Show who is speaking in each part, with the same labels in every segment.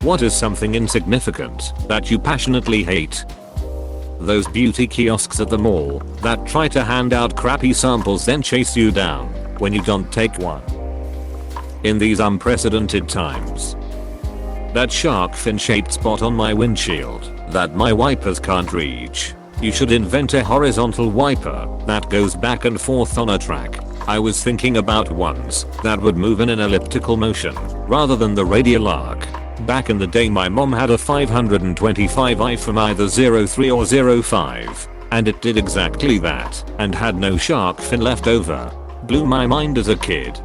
Speaker 1: What is something insignificant that you passionately hate? Those beauty kiosks at the mall that try to hand out crappy samples then chase you down when you don't take one. In these unprecedented times. That shark fin shaped spot on my windshield that my wipers can't reach. You should invent a horizontal wiper that goes back and forth on a track. I was thinking about ones that would move in an elliptical motion rather than the radial arc. Back in the day my mom had a 525i from either 03 or 05 and it did exactly that and had no shark fin left over. Blew my mind as a kid.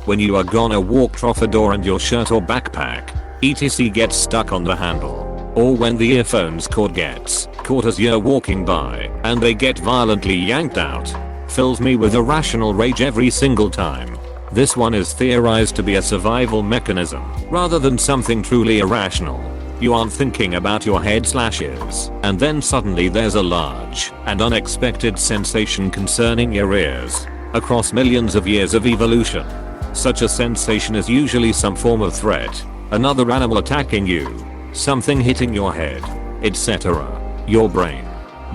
Speaker 1: When you are gonna walk through a door and your shirt or backpack etc gets stuck on the handle. Or when the earphones cord gets caught as you're walking by and they get violently yanked out. Fills me with irrational rage every single time. This one is theorized to be a survival mechanism rather than something truly irrational. You aren't thinking about your head/ears and then suddenly there's a large and unexpected sensation concerning your ears. Across millions of years of evolution, such a sensation is usually some form of threat, another animal attacking you, something hitting your head, etc. Your brain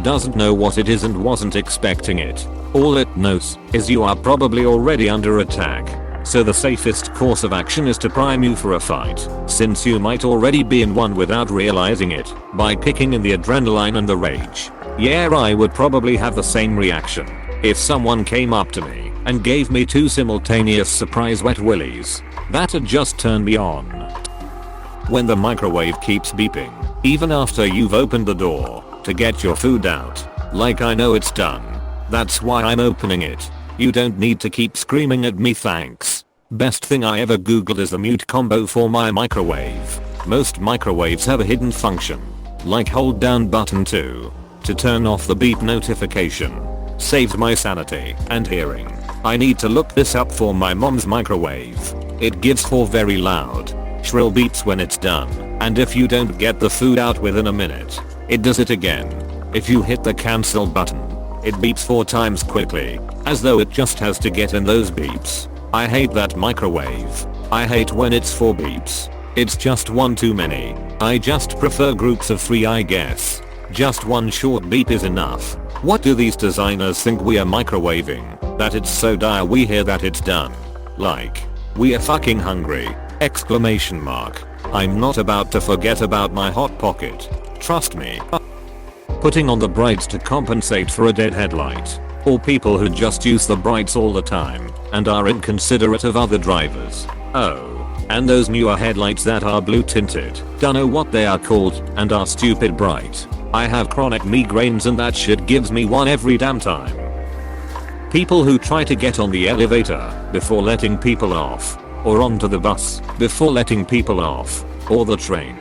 Speaker 1: doesn't know what it is and wasn't expecting it. All it knows is you are probably already under attack. So the safest course of action is to prime you for a fight, since you might already be in one without realizing it, by kicking in the adrenaline and the rage. Yeah, I would probably have the same reaction if someone came up to me and gave me 2 simultaneous surprise wet willies. That'd just turn me on. When the microwave keeps beeping, even after you've opened the door to get your food out, like I know it's done. That's why I'm opening it. You don't need to keep screaming at me, thanks. Best thing I ever googled is the mute combo for my microwave. Most microwaves have a hidden function, like hold down button 2 to turn off the beep notification. Saved my sanity and hearing. I need to look this up for my mom's microwave. It gives 4 very loud, shrill beeps when it's done, and if you don't get the food out within a minute, it does it again. If you hit the cancel button, it beeps 4 times quickly, as though it just has to get in those beeps. I hate that microwave. I hate when it's 4 beeps. It's just one too many. I just prefer groups of 3, I guess. Just one short beep is enough. What do these designers think we are microwaving, that it's so dire we hear that it's done? Like, we are fucking hungry! Exclamation mark. I'm not about to forget about my hot pocket. Trust me. Putting on the brights to compensate for a dead headlight. Or people who just use the brights all the time and are inconsiderate of other drivers. Oh. And those newer headlights that are blue tinted. Don't know what they are called and are stupid bright. I have chronic migraines and that shit gives me one every damn time. People who try to get on the elevator before letting people off. Or onto the bus before letting people off. Or the train.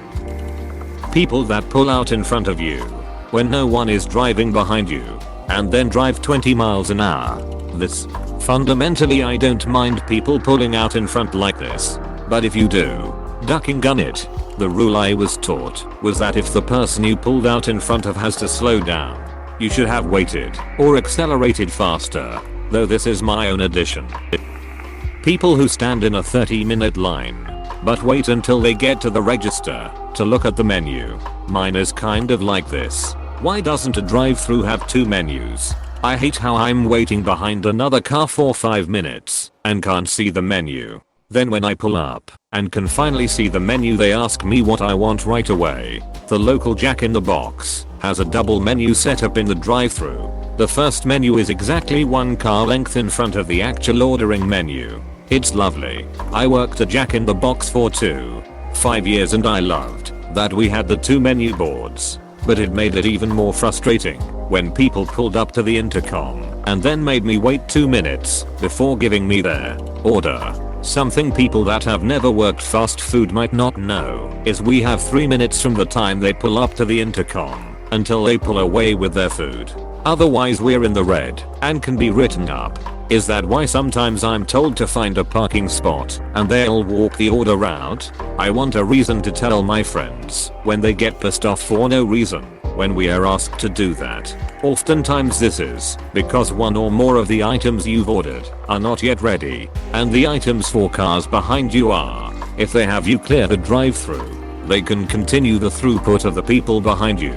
Speaker 1: People that pull out in front of you when no one is driving behind you and then drive 20 miles an hour. This. Fundamentally I don't mind people pulling out in front like this. But if you do, duck and gun it. The rule I was taught was that if the person you pulled out in front of has to slow down, you should have waited or accelerated faster, though this is my own addition. People who stand in a 30-minute line, but wait until they get to the register to look at the menu. Mine is kind of like this. Why doesn't a drive-thru have 2 menus? I hate how I'm waiting behind another car for 5 minutes and can't see the menu. Then when I pull up and can finally see the menu they ask me what I want right away. The local Jack in the Box has a double menu set up in the drive-thru. The first menu is exactly 1 car length in front of the actual ordering menu. It's lovely. I worked at Jack in the Box for 5 years and I loved that we had the 2 menu boards. But it made it even more frustrating when people pulled up to the intercom and then made me wait 2 minutes before giving me their order. Something people that have never worked fast food might not know is we have 3 minutes from the time they pull up to the intercom until they pull away with their food. Otherwise we're in the red and can be written up. Is that why sometimes I'm told to find a parking spot and they'll walk the order route? I want a reason to tell my friends when they get pissed off for no reason when we are asked to do that. Oftentimes this is because one or more of the items you've ordered are not yet ready and the items for cars behind you are. If they have you clear the drive-thru they can continue the throughput of the people behind you.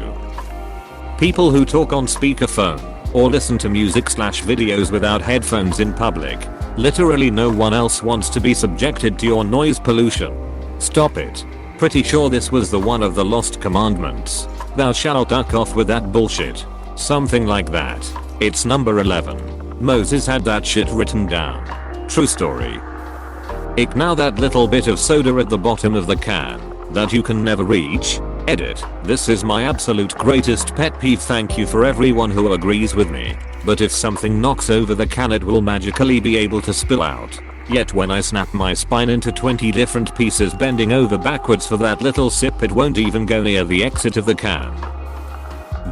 Speaker 1: People who talk on speakerphone or listen to music/videos without headphones in public. Literally no one else wants to be subjected to your noise pollution. Stop it. Pretty sure this was the one of the lost commandments. Thou shalt duck off with that bullshit. Something like that. It's number 11. Moses had that shit written down. True story. Ick, now that little bit of soda at the bottom of the can that you can never reach. Edit. This is my absolute greatest pet peeve. Thank you for everyone who agrees with me. But if something knocks over the can, it will magically be able to spill out. Yet when I snap my spine into 20 different pieces bending over backwards for that little sip, it won't even go near the exit of the can.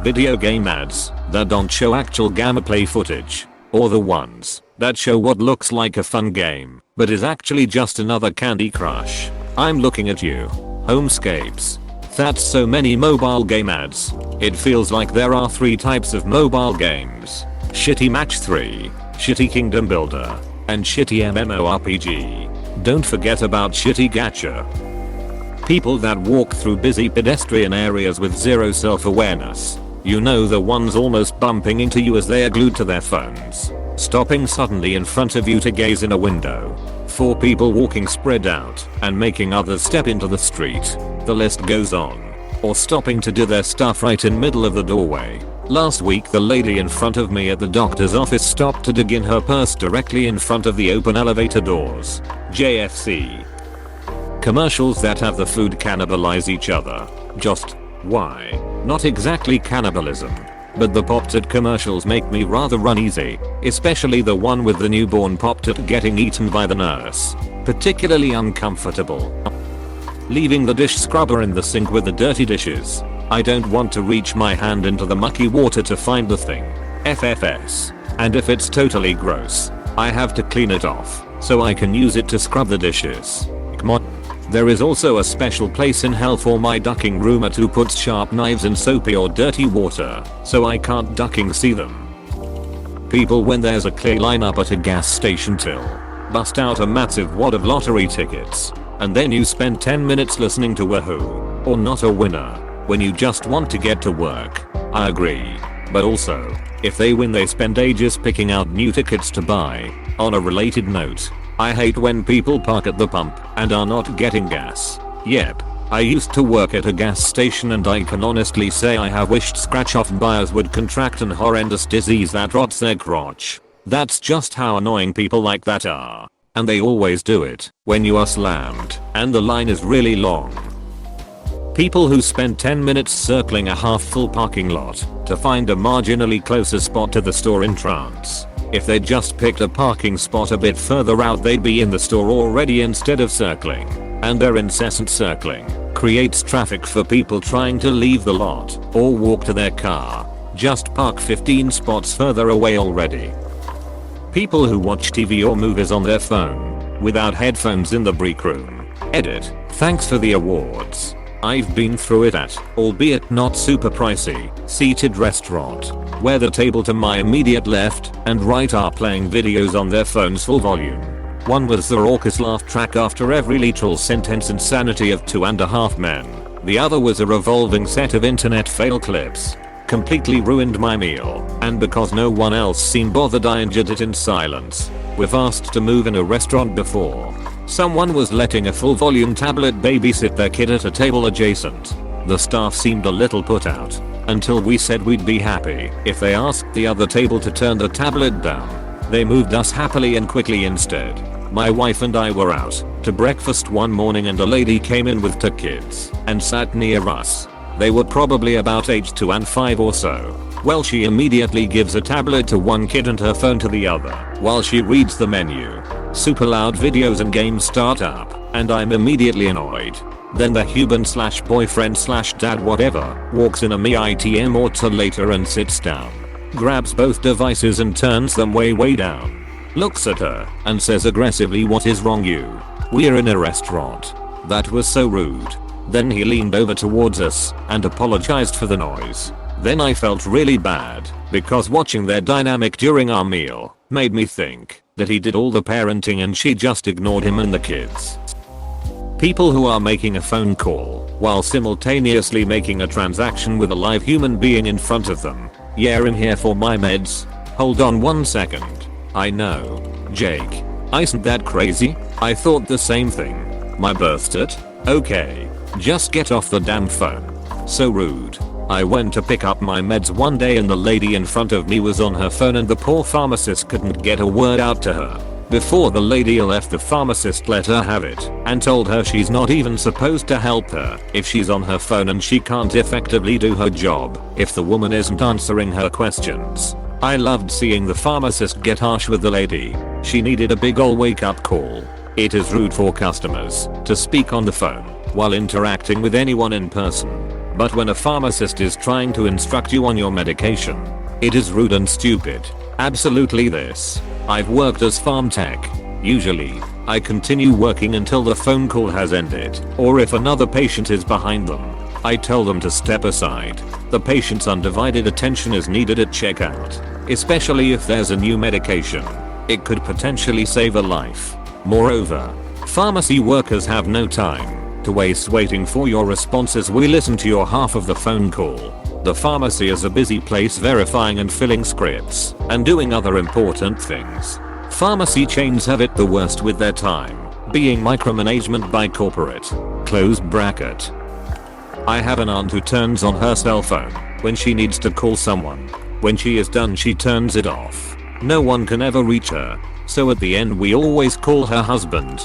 Speaker 1: Video game ads that don't show actual gameplay footage, or the ones that show what looks like a fun game but is actually just another Candy Crush. I'm looking at you. Homescapes. That's so many mobile game ads. It feels like there are 3 types of mobile games. Shitty Match 3, Shitty Kingdom Builder, and Shitty MMORPG. Don't forget about Shitty Gacha. People that walk through busy pedestrian areas with zero self-awareness. You know, the ones almost bumping into you as they are glued to their phones. Stopping suddenly in front of you to gaze in a window. 4 people walking spread out and making others step into the street. The list goes on. Or stopping to do their stuff right in middle of the doorway. Last week the lady in front of me at the doctor's office stopped to dig in her purse directly in front of the open elevator doors. JFC. Commercials that have the food cannibalize each other. Just why? Not exactly cannibalism, but the Pop-Tart commercials make me rather uneasy, especially the one with the newborn Pop-Tart getting eaten by the nurse. Particularly uncomfortable. Leaving the dish scrubber in the sink with the dirty dishes. I don't want to reach my hand into the mucky water to find the thing. FFS. And if it's totally gross, I have to clean it off so I can use it to scrub the dishes. Come on. There is also a special place in hell for my ducking roommate who puts sharp knives in soapy or dirty water so I can't ducking see them. People when there's a clear lineup at a gas station till bust out a massive wad of lottery tickets and then you spend 10 minutes listening to a who or not a winner when you just want to get to work. I agree. But also, if they win they spend ages picking out new tickets to buy. On a related note, I hate when people park at the pump and are not getting gas. Yep, I used to work at a gas station and I can honestly say I have wished scratch-off buyers would contract an horrendous disease that rots their crotch. That's just how annoying people like that are. And they always do it when you are slammed and the line is really long. People who spend 10 minutes circling a half-full parking lot to find a marginally closer spot to the store entrance. If they just picked a parking spot a bit further out they'd be in the store already instead of circling. And their incessant circling creates traffic for people trying to leave the lot or walk to their car. Just park 15 spots further away already. People who watch TV or movies on their phone without headphones in the break room. Edit. Thanks for the awards. I've been through it at, albeit not super pricey, seated restaurant, where the table to my immediate left and right are playing videos on their phones full volume. One was the raucous laugh track after every literal sentence insanity of Two and a Half Men. The other was a revolving set of internet fail clips. Completely ruined my meal, and because no one else seemed bothered I endured it in silence. We've asked to move in a restaurant before. Someone was letting a full volume tablet babysit their kid at a table adjacent. The staff seemed a little put out until we said we'd be happy if they asked the other table to turn the tablet down. They moved us happily and quickly instead. My wife and I were out to breakfast one morning and a lady came in with 2 kids and sat near us. They were probably about age 2 and 5 or so. Well, she immediately gives a tablet to one kid and her phone to the other while she reads the menu. Super loud videos and games start up and I'm immediately annoyed. Then the husband/boyfriend/dad whatever walks in a ITM or 2 later and sits down, grabs both devices and turns them way down. Looks at her and says aggressively, "What is wrong you? We're in a restaurant." That was so rude. Then he leaned over towards us and apologized for the noise. Then I felt really bad because watching their dynamic during our meal made me think that he did all the parenting and she just ignored him and the kids. People who are making a phone call while simultaneously making a transaction with a live human being in front of them. Yeah, I'm here for my meds. Hold on 1 second. I know. Jake. Isn't that crazy? I thought the same thing. My birth cert? Okay. Just get off the damn phone. So rude. I went to pick up my meds one day and the lady in front of me was on her phone and the poor pharmacist couldn't get a word out to her. Before the lady left, the pharmacist let her have it and told her she's not even supposed to help her if she's on her phone and she can't effectively do her job if the woman isn't answering her questions. I loved seeing the pharmacist get harsh with the lady. She needed a big ol' wake up call. It is rude for customers to speak on the phone while interacting with anyone in person. But when a pharmacist is trying to instruct you on your medication, it is rude and stupid. Absolutely this. I've worked as farm tech. Usually, I continue working until the phone call has ended, or if another patient is behind them, I tell them to step aside. The patient's undivided attention is needed at checkout, especially if there's a new medication. It could potentially save a life. Moreover, pharmacy workers have no time to waste waiting for your responses. We listen to your half of the phone call. The pharmacy is a busy place verifying and filling scripts and doing other important things. Pharmacy chains have it the worst with their time being micromanagement by corporate. Close bracket. I have an aunt who turns on her cell phone when she needs to call someone. When she is done, she turns it off. No one can ever reach her, so at the end we always call her husband.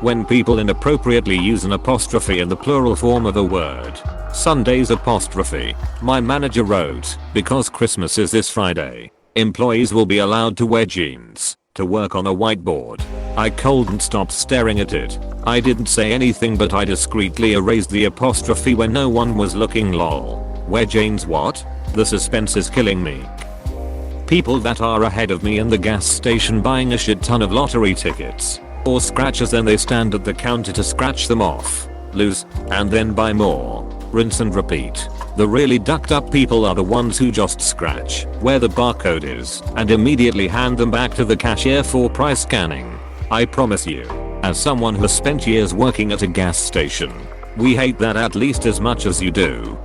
Speaker 1: When people inappropriately use an apostrophe in the plural form of a word. Sunday's apostrophe. My manager wrote, because Christmas is this Friday, employees will be allowed to wear jeans to work on a whiteboard. I couldn't stop staring at it. I didn't say anything, but I discreetly erased the apostrophe when no one was looking. Lol. Wear jeans what? The suspense is killing me. People that are ahead of me in the gas station buying a shit ton of lottery tickets or scratchers, then they stand at the counter to scratch them off, lose, and then buy more. Rinse and repeat. The really ducked up people are the ones who just scratch where the barcode is and immediately hand them back to the cashier for price scanning. I promise you, as someone who spent years working at a gas station, we hate that at least as much as you do.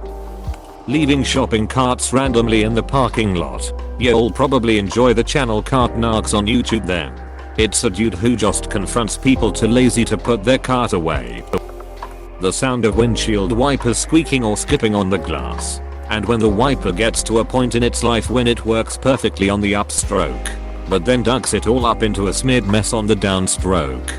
Speaker 1: Leaving shopping carts randomly in the parking lot. You'll probably enjoy the channel Cart Narcs on YouTube then. It's a dude who just confronts people too lazy to put their cart away. The sound of windshield wipers squeaking or skipping on the glass. And when the wiper gets to a point in its life when it works perfectly on the upstroke, but then ducks it all up into a smeared mess on the downstroke.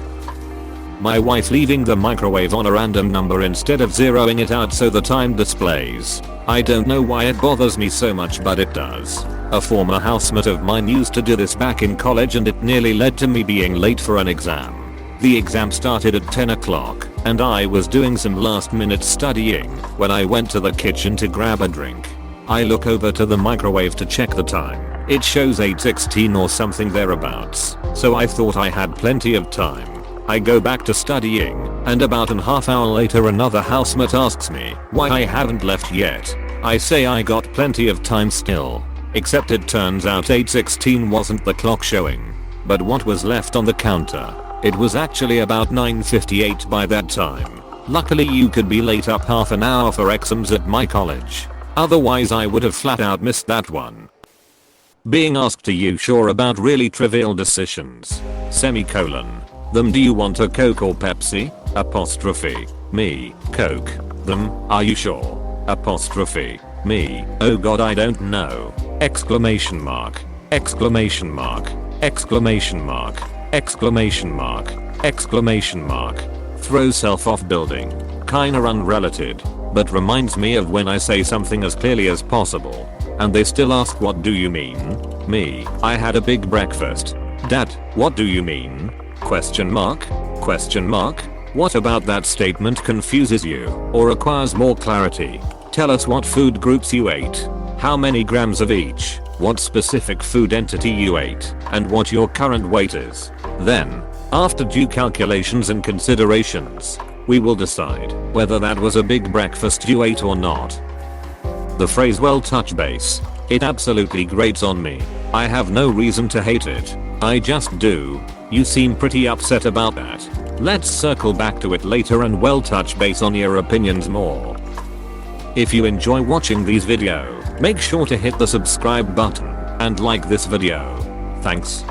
Speaker 1: My wife leaving the microwave on a random number instead of zeroing it out so the time displays. I don't know why it bothers me so much, but it does. A former housemate of mine used to do this back in college and it nearly led to me being late for an exam. The exam started at 10 o'clock and I was doing some last minute studying when I went to the kitchen to grab a drink. I look over to the microwave to check the time. It shows 8:16 or something thereabouts, so I thought I had plenty of time. I go back to studying, and about an half hour later another housemate asks me why I haven't left yet. I say I got plenty of time still. Except it turns out 8:16 wasn't the clock showing, but what was left on the counter. It was actually about 9:58 by that time. Luckily you could be late up half an hour for exams at my college. Otherwise I would have flat out missed that one. Being asked, are you sure about really trivial decisions? Semicolon. Them, do you want a Coke or Pepsi? Apostrophe. Me. Coke. Them, are you sure? Apostrophe. Me. Oh god, I don't know. Exclamation mark. Exclamation mark. Exclamation mark. Exclamation mark. Exclamation mark. Throw self off building. Kinda unrelated, but reminds me of when I say something as clearly as possible and they still ask, what do you mean? Me. I had a big breakfast. Dad, what do you mean? Question mark? Question mark? What about that statement confuses you or requires more clarity? Tell us what food groups you ate, how many grams of each, what specific food entity you ate, and what your current weight is. Then, after due calculations and considerations, we will decide whether that was a big breakfast you ate or not. The phrase well touch base. It absolutely grates on me. I have no reason to hate it. I just do. You seem pretty upset about that. Let's circle back to it later and we'll touch base on your opinions more. If you enjoy watching these videos, make sure to hit the subscribe button and like this video. Thanks.